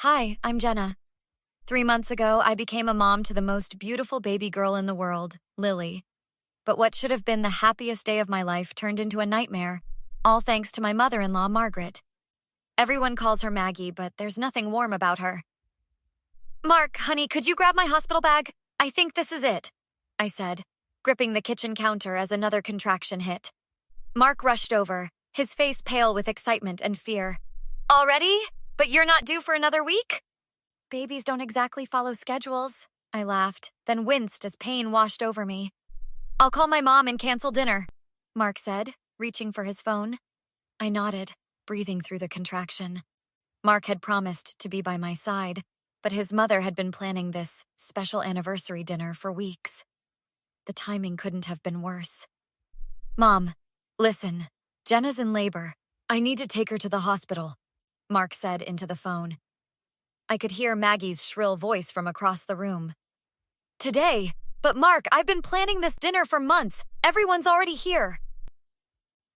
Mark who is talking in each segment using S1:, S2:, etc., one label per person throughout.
S1: Hi, I'm Jenna. 3 months ago, I became a mom to the most beautiful baby girl in the world, Lily. But what should have been the happiest day of my life turned into a nightmare, all thanks to my mother-in-law, Margaret. Everyone calls her Maggie, but there's nothing warm about her. Mark, honey, could you grab my hospital bag? I think this is it, I said, gripping the kitchen counter as another contraction hit. Mark rushed over, his face pale with excitement and fear. Already? But you're not due for another week? Babies don't exactly follow schedules, I laughed, then winced as pain washed over me. I'll call my mom and cancel dinner, Mark said, reaching for his phone. I nodded, breathing through the contraction. Mark had promised to be by my side, but his mother had been planning this special anniversary dinner for weeks. The timing couldn't have been worse. Mom, listen, Jenna's in labor. I need to take her to the hospital, Mark said into the phone. I could hear Maggie's shrill voice from across the room. Today? But Mark, I've been planning this dinner for months. Everyone's already here.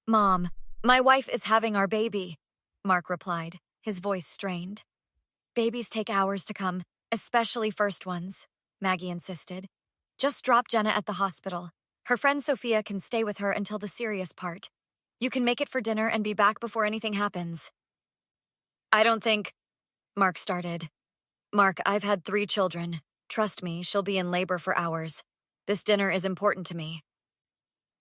S1: Mom, my wife is having our baby, Mark replied, his voice strained. Babies take hours to come, especially first ones, Maggie insisted. Just drop Jenna at the hospital. Her friend Sophia can stay with her until the serious part. You can make it for dinner and be back before anything happens. I don't think... Mark started. Mark, I've had 3 children. Trust me, she'll be in labor for hours. This dinner is important to me.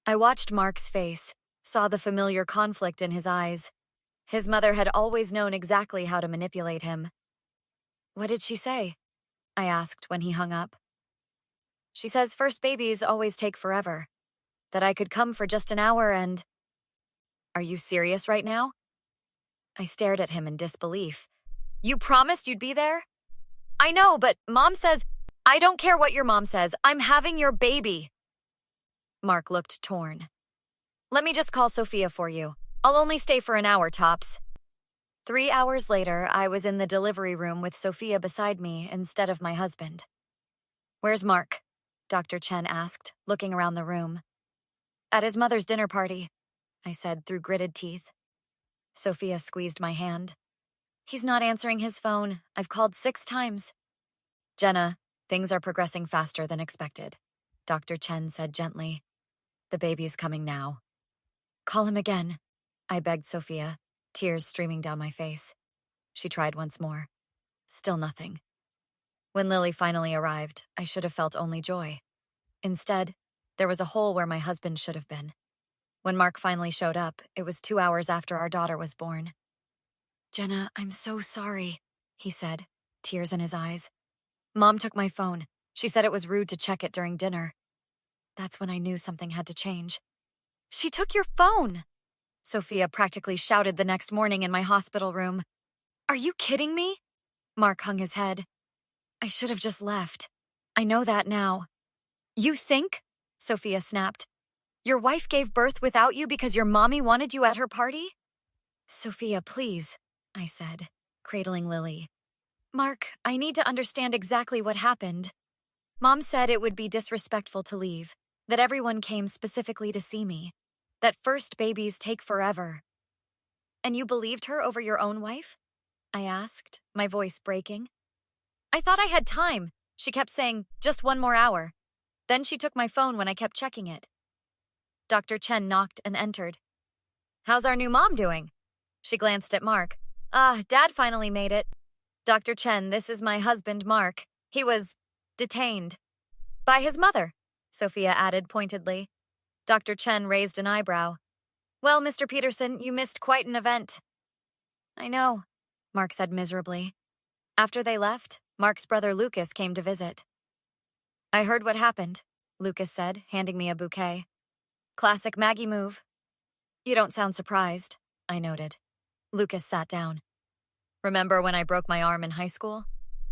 S1: I watched Mark's face, saw the familiar conflict in his eyes. His mother had always known exactly how to manipulate him. What did she say? I asked when he hung up. She says first babies always take forever. That I could come for just an hour and... Are you serious right now? I stared at him in disbelief. You promised you'd be there? I know, but Mom says... I don't care what your mom says. I'm having your baby. Mark looked torn. Let me just call Sophia for you. I'll only stay for an hour tops. 3 hours later, I was in the delivery room with Sophia beside me instead of my husband. Where's Mark? Dr. Chen asked, looking around the room. At his mother's dinner party, I said through gritted teeth. Sophia squeezed my hand. He's not answering his phone. I've called 6 times. Jenna, things are progressing faster than expected, Dr. Chen said gently. The baby's coming now. Call him again, I begged Sophia, tears streaming down my face. She tried once more. Still nothing. When Lily finally arrived, I should have felt only joy. Instead, there was a hole where my husband should have been. When Mark finally showed up, it was 2 hours after our daughter was born. Jenna, I'm so sorry, he said, tears in his eyes. Mom took my phone. She said it was rude to check it during dinner. That's when I knew something had to change. She took your phone! Sophia practically shouted the next morning in my hospital room. Are you kidding me? Mark hung his head. I should have just left. I know that now. You think? Sophia snapped. Your wife gave birth without you because your mommy wanted you at her party? Sophia, please, I said, cradling Lily. Mark, I need to understand exactly what happened. Mom said it would be disrespectful to leave, that everyone came specifically to see me, that first babies take forever. And you believed her over your own wife? I asked, my voice breaking. I thought I had time. She kept saying, just 1 more hour. Then she took my phone when I kept checking it. Dr. Chen knocked and entered. How's our new mom doing? She glanced at Mark. Dad finally made it. Dr. Chen, this is my husband, Mark. He was detained. By his mother, Sophia added pointedly. Dr. Chen raised an eyebrow. Well, Mr. Peterson, you missed quite an event. I know, Mark said miserably. After they left, Mark's brother Lucas came to visit. I heard what happened, Lucas said, handing me a bouquet. Classic Maggie move. You don't sound surprised, I noted. Lucas sat down. Remember when I broke my arm in high school?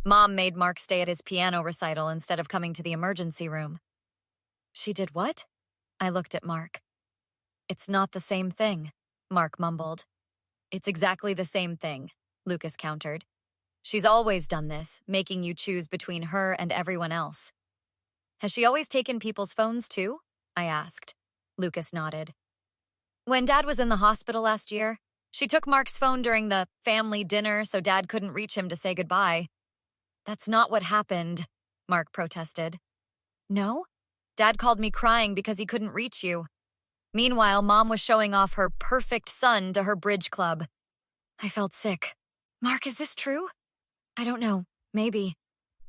S1: Mom made Mark stay at his piano recital instead of coming to the emergency room. She did what? I looked at Mark. It's not the same thing, Mark mumbled. It's exactly the same thing, Lucas countered. She's always done this, making you choose between her and everyone else. Has she always taken people's phones too? I asked. Lucas nodded. When Dad was in the hospital last year, She took Mark's phone during the family dinner so Dad couldn't reach him to say goodbye. That's not what happened, Mark protested. No? Dad called me crying because he couldn't reach you. Meanwhile, Mom was showing off her perfect son to her bridge club. I felt sick. Mark, is this true? I don't know. Maybe.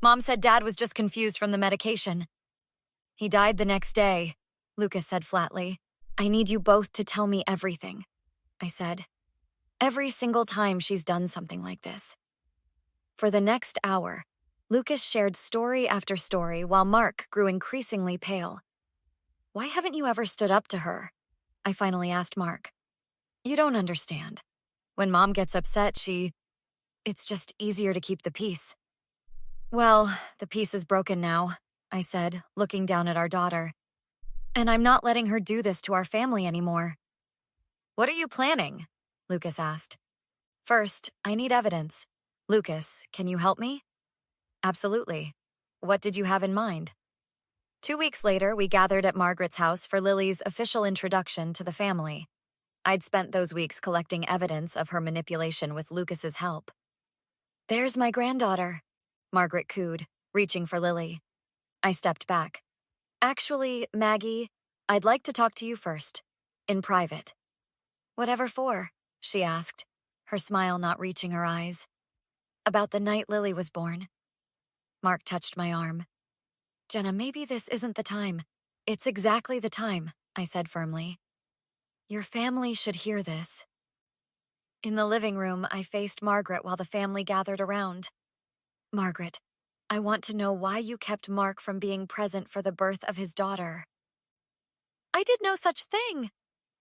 S1: Mom said Dad was just confused from the medication. He died the next day, Lucas said flatly. I need you both to tell me everything, I said. Every single time she's done something like this. For the next hour, Lucas shared story after story while Mark grew increasingly pale. Why haven't you ever stood up to her? I finally asked Mark. You don't understand. When Mom gets upset, it's just easier to keep the peace. Well, the peace is broken now, I said, looking down at our daughter. And I'm not letting her do this to our family anymore. What are you planning? Lucas asked. First, I need evidence. Lucas, can you help me? Absolutely. What did you have in mind? 2 weeks later, we gathered at Margaret's house for Lily's official introduction to the family. I'd spent those weeks collecting evidence of her manipulation with Lucas's help. There's my granddaughter, Margaret cooed, reaching for Lily. I stepped back. Actually, Maggie, I'd like to talk to you first, in private. Whatever for? She asked, her smile not reaching her eyes. About the night Lily was born. Mark touched my arm. Jenna, maybe this isn't the time. It's exactly the time, I said firmly. Your family should hear this. In the living room, I faced Margaret while the family gathered around. Margaret, I want to know why you kept Mark from being present for the birth of his daughter. I did no such thing,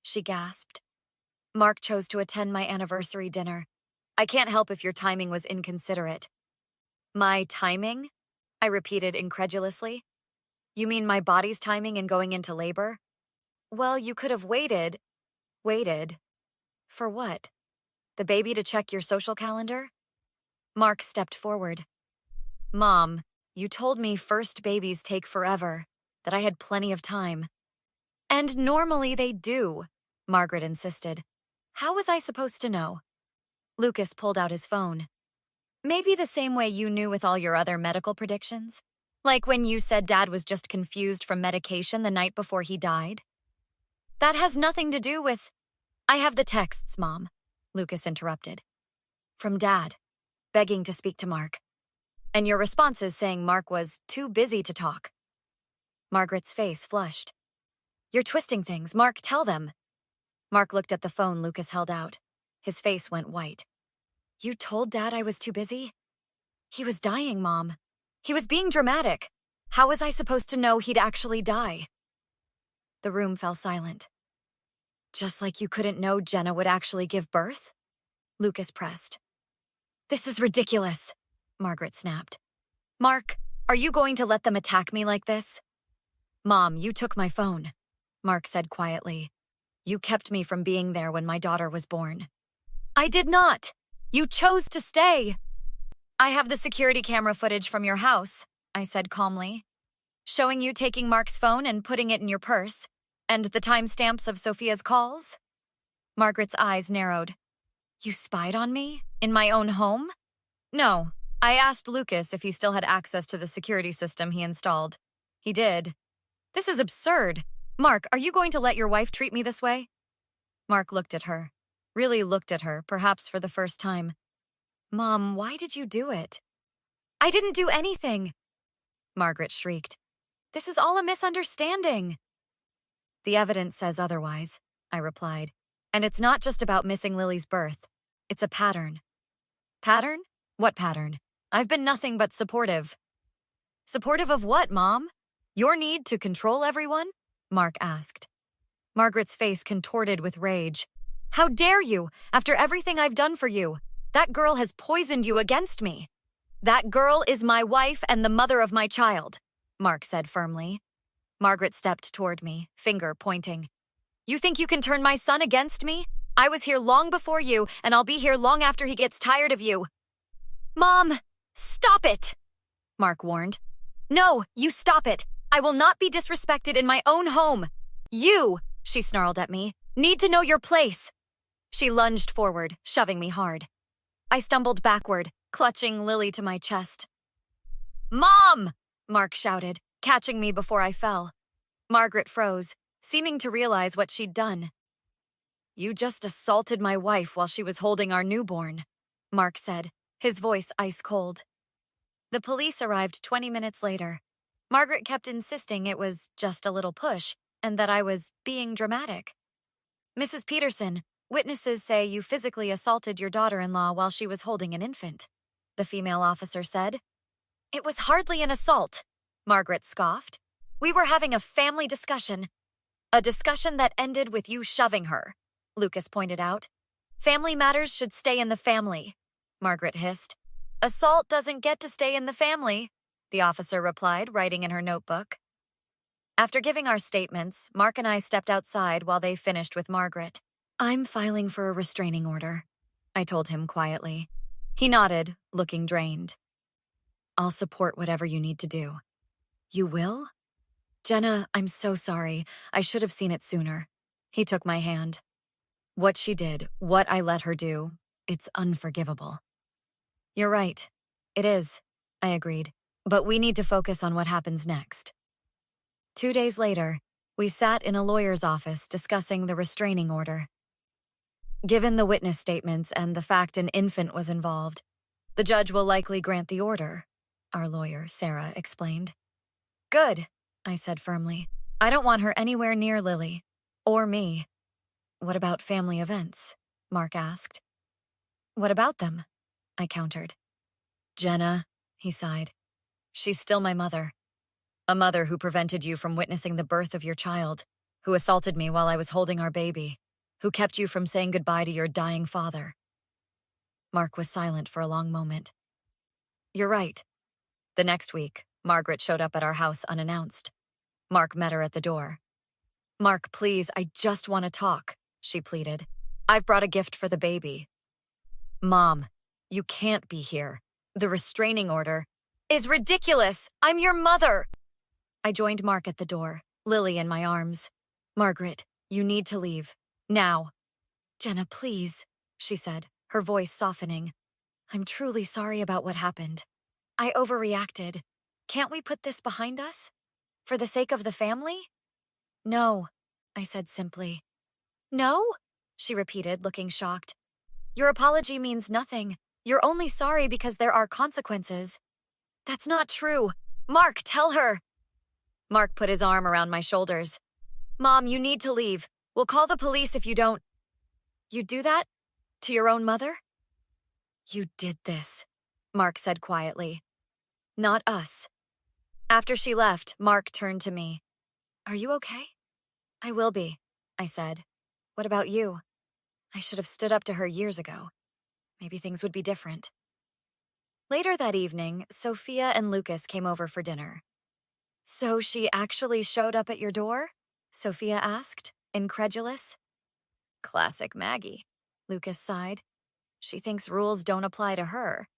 S1: she gasped. Mark chose to attend my anniversary dinner. I can't help if your timing was inconsiderate. My timing? I repeated incredulously. You mean my body's timing in going into labor? Well, you could have waited. Waited? For what? The baby to check your social calendar? Mark stepped forward. Mom, you told me first babies take forever, that I had plenty of time. And normally they do, Margaret insisted. How was I supposed to know? Lucas pulled out his phone. Maybe the same way you knew with all your other medical predictions? Like when you said Dad was just confused from medication the night before he died? That has nothing to do with... I have the texts, Mom, Lucas interrupted. From Dad, begging to speak to Mark. And your responses saying Mark was too busy to talk. Margaret's face flushed. You're twisting things. Mark, tell them. Mark looked at the phone Lucas held out. His face went white. You told Dad I was too busy? He was dying, Mom. He was being dramatic. How was I supposed to know he'd actually die? The room fell silent. Just like you couldn't know Jenna would actually give birth? Lucas pressed. This is ridiculous, Margaret snapped. Mark, are you going to let them attack me like this? Mom, you took my phone, Mark said quietly. You kept me from being there when my daughter was born. I did not. You chose to stay. I have the security camera footage from your house, I said calmly, showing you taking Mark's phone and putting it in your purse, and the timestamps of Sophia's calls. Margaret's eyes narrowed. You spied on me? In my own home? No. I asked Lucas if he still had access to the security system he installed. He did. This is absurd. Mark, are you going to let your wife treat me this way? Mark looked at her. Really looked at her, perhaps for the first time. Mom, why did you do it? I didn't do anything, Margaret shrieked. This is all a misunderstanding. The evidence says otherwise, I replied. And it's not just about missing Lily's birth. It's a pattern. Pattern? What pattern? I've been nothing but supportive. Supportive of what, Mom? Your need to control everyone? Mark asked. Margaret's face contorted with rage. How dare you, after everything I've done for you? That girl has poisoned you against me. That girl is my wife and the mother of my child, Mark said firmly. Margaret stepped toward me, finger pointing. You think you can turn my son against me? I was here long before you, and I'll be here long after he gets tired of you. Mom, stop it, Mark warned. No, you stop it. I will not be disrespected in my own home. You, she snarled at me, need to know your place. She lunged forward, shoving me hard. I stumbled backward, clutching Lily to my chest. "Mom!" Mark shouted, catching me before I fell. Margaret froze, seeming to realize what she'd done. "You just assaulted my wife while she was holding our newborn," Mark said, his voice ice cold. The police arrived 20 minutes later. Margaret kept insisting it was just a little push and that I was being dramatic. "Mrs. Peterson, witnesses say you physically assaulted your daughter-in-law while she was holding an infant," the female officer said. "It was hardly an assault," Margaret scoffed. "We were having a family discussion. A discussion that ended with you shoving her," Lucas pointed out. "Family matters should stay in the family," Margaret hissed. "Assault doesn't get to stay in the family," the officer replied, writing in her notebook. After giving our statements, Mark and I stepped outside while they finished with Margaret. "I'm filing for a restraining order," I told him quietly. He nodded, looking drained. "I'll support whatever you need to do." "You will?" "Jenna, I'm so sorry. I should have seen it sooner." He took my hand. "What she did, what I let her do, it's unforgivable." "You're right. It is," I agreed. "But we need to focus on what happens next." 2 days later, we sat in a lawyer's office discussing the restraining order. "Given the witness statements and the fact an infant was involved, the judge will likely grant the order," our lawyer, Sarah, explained. "Good," I said firmly. "I don't want her anywhere near Lily. Or me." "What about family events?" Mark asked. "What about them?" I countered. "Jenna," he sighed. "She's still my mother. A mother who prevented you from witnessing the birth of your child, who assaulted me while I was holding our baby, who kept you from saying goodbye to your dying father." Mark was silent for a long moment. "You're right." The next week, Margaret showed up at our house unannounced. Mark met her at the door. "Mark, please, I just want to talk," she pleaded. "I've brought a gift for the baby." "Mom, you can't be here. The restraining order is ridiculous. I'm your mother." I joined Mark at the door, Lily in my arms. "Margaret, you need to leave. Now." "Jenna, please," she said, her voice softening. "I'm truly sorry about what happened. I overreacted. Can't we put this behind us? For the sake of the family?" "No," I said simply. "No?" she repeated, looking shocked. "Your apology means nothing. You're only sorry because there are consequences." "That's not true. Mark, tell her." Mark put his arm around my shoulders. "Mom, you need to leave. We'll call the police if you don't." "You do that? To your own mother?" "You did this," Mark said quietly. "Not us." After she left, Mark turned to me. "Are you okay?" "I will be," I said. "What about you?" I should have stood up to her years ago. Maybe things would be different. Later that evening, Sophia and Lucas came over for dinner. "So she actually showed up at your door?" Sophia asked, incredulous. "Classic Maggie," Lucas sighed. "She thinks rules don't apply to her."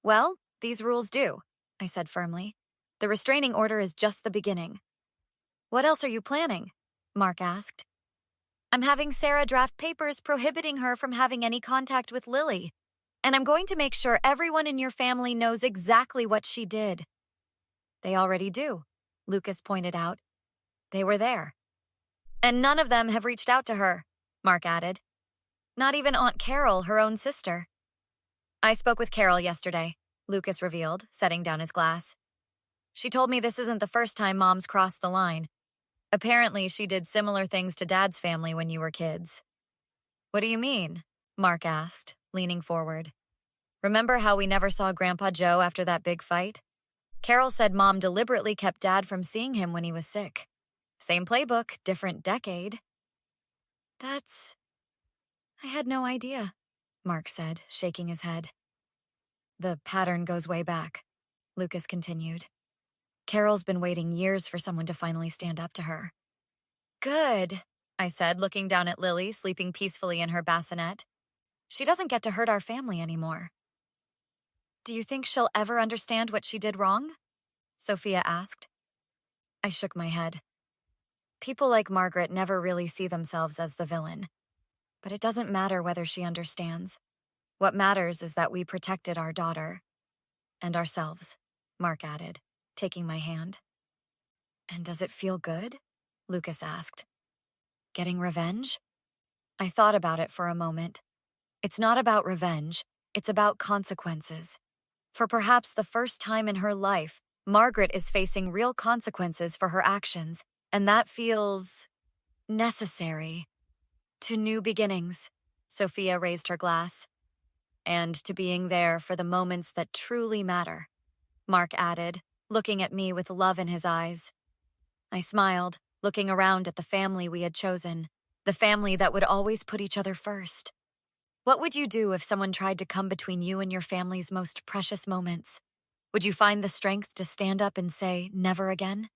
S1: "Well, these rules do," I said firmly. "The restraining order is just the beginning." "What else are you planning?" Mark asked. "I'm having Sarah draft papers prohibiting her from having any contact with Lily. And I'm going to make sure everyone in your family knows exactly what she did." "They already do," Lucas pointed out. "They were there." "And none of them have reached out to her," Mark added. "Not even Aunt Carol, her own sister." "I spoke with Carol yesterday," Lucas revealed, setting down his glass. "She told me this isn't the first time Mom's crossed the line. Apparently, she did similar things to Dad's family when you were kids." "What do you mean?" Mark asked, leaning forward. "Remember how we never saw Grandpa Joe after that big fight? Carol said Mom deliberately kept Dad from seeing him when he was sick. Same playbook, different decade." I had no idea," Mark said, shaking his head. "The pattern goes way back," Lucas continued. "Carol's been waiting years for someone to finally stand up to her." "Good," I said, looking down at Lily, sleeping peacefully in her bassinet. "She doesn't get to hurt our family anymore." "Do you think she'll ever understand what she did wrong?" Sophia asked. I shook my head. People like Margaret never really see themselves as the villain. But it doesn't matter whether she understands. What matters is that we protected our daughter. And ourselves, Mark added, taking my hand. And does it feel good? Lucas asked. Getting revenge? I thought about it for a moment. It's not about revenge, it's about consequences. For perhaps the first time in her life, Margaret is facing real consequences for her actions, and that feels necessary. To new beginnings, Sophia raised her glass. And to being there for the moments that truly matter, Mark added, looking at me with love in his eyes. I smiled, looking around at the family we had chosen, the family that would always put each other first. What would you do if someone tried to come between you and your family's most precious moments? Would you find the strength to stand up and say, never again?